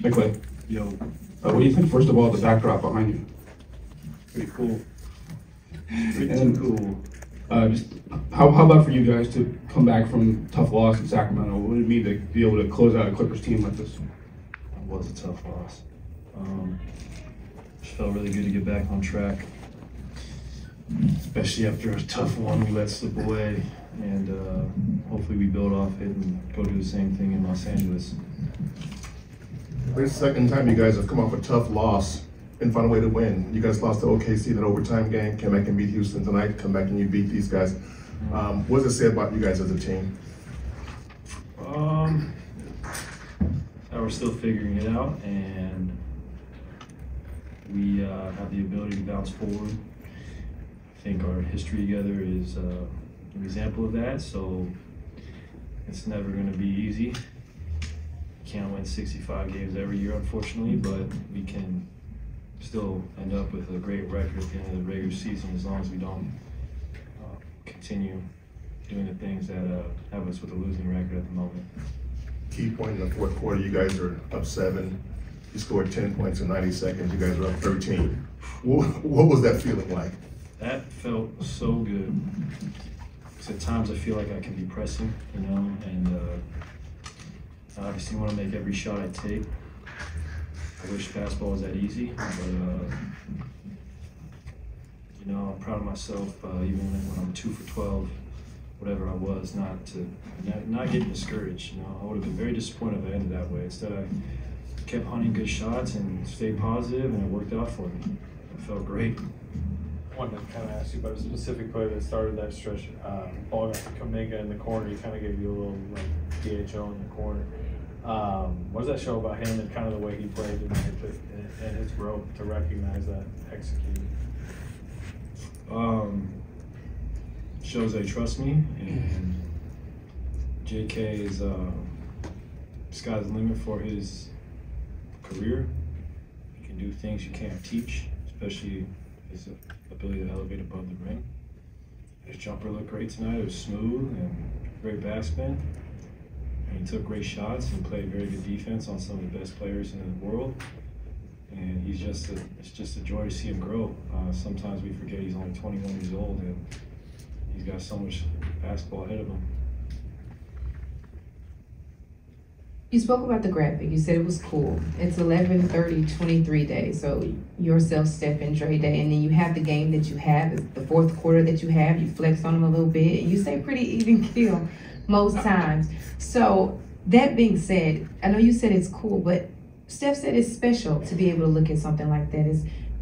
Hey, Klay. Yo, What do you think, first of all, the backdrop behind you? pretty cool. Pretty And cool. just how about for you guys to come back from tough loss in Sacramento? What would it mean to be able to close out a Clippers team like this? It was a tough loss. Just felt really good to get back on track, especially after a tough one we let slip away. And hopefully we build off it and go do the same thing in Los Angeles. This is the second time you guys have come off a tough loss and found a way to win. You guys lost to OKC, that overtime game, came back and beat Houston tonight, come back and you beat these guys. What does it say about you guys as a team? That we're still figuring it out, and we have the ability to bounce forward. I think our history together is an example of that, so it's never going to be easy. Can't win 65 games every year, unfortunately, but we can still end up with a great record at the end of the regular season as long as we don't continue doing the things that have us with a losing record at the moment. Key point in the fourth quarter, you guys are up 7. You scored 10 points in 90 seconds. You guys are up 13. What was that feeling like? That felt so good. Because at times I feel like I can be pressing, and I obviously want to make every shot I take. I wish basketball was that easy, but I'm proud of myself, even when I'm 2 for 12, whatever I was, not getting discouraged. I would have been very disappointed if I ended that way. Instead, I kept hunting good shots and stayed positive, and it worked out for me. It felt great. I wanted to kind of ask you about a specific play that started that stretch. Ball got to Kuminga in the corner. He kind of gave you a little DHO in the corner. What does that show about him and kind of the way he played and his growth to recognize that, execute? Shows they trust me, and JK is sky's the limit for his career. He can do things you can't teach, especially his ability to elevate above the rim. His jumper looked great tonight. It was smooth and great backspin. And he took great shots and played very good defense on some of the best players in the world. And it's just a joy to see him grow. Sometimes we forget he's only 21 years old and he's got so much basketball ahead of him. You spoke about the graphic. You said it was cool. It's 11/30/23 day. So yourself, Steph, and Dre day, and then you have the game that you have, the fourth quarter that you have. You flex on them a little bit, and you stay pretty even keel most times. So that being said, I know you said it's cool, but Steph said it's special to be able to look at something like that.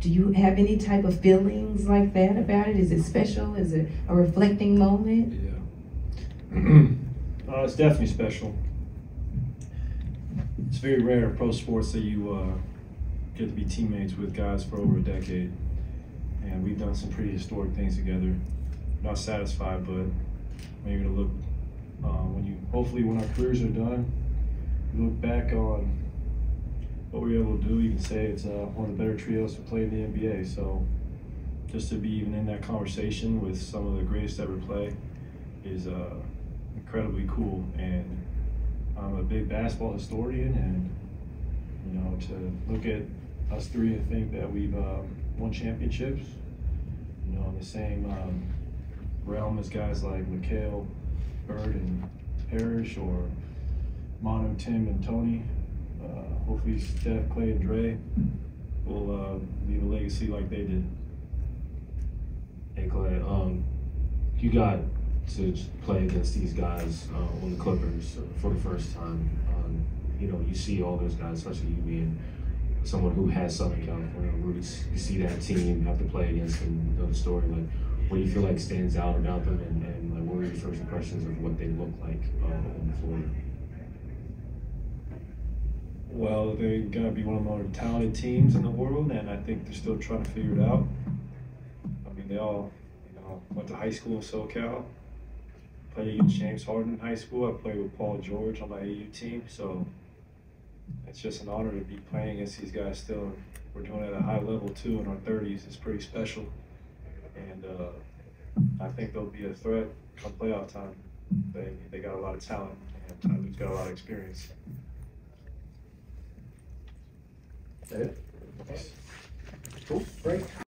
Do you have any type of feelings like that about it? Is it special? Is it a reflecting moment? Yeah. It's definitely special. It's very rare in pro sports that you get to be teammates with guys for over a decade. And we've done some pretty historic things together. Not satisfied, but when you're gonna look, hopefully when our careers are done, you look back on what we were able to do, you can say it's one of the better trios to play in the NBA. So just to be even in that conversation with some of the greatest ever play is incredibly cool. And I'm a big basketball historian, and to look at us three and think that we've won championships, in the same realm as guys like Mikhail, Bird, and Parrish, or Manu, Tim, and Tony. Hopefully Steph, Klay, and Dre will leave a legacy like they did. Hey Klay, you got to play against these guys on the Clippers for the first time. You see all those guys, especially you being someone who has Southern California roots. You see that team have to play against them, the story. Like, what do you feel like stands out about them, and like, what were your first impressions of what they look like on the floor? Well, they're gonna be one of the more talented teams in the world, and I think they're still trying to figure it out. I mean, they all, went to high school in SoCal. Played against James Harden in high school. I played with Paul George on my AU team, so it's just an honor to be playing against these guys still. We're doing it at a high level too in our 30s. It's pretty special, and I think they'll be a threat come playoff time. They got a lot of talent, and Tyler's got a lot of experience. Is that it? Cool, great.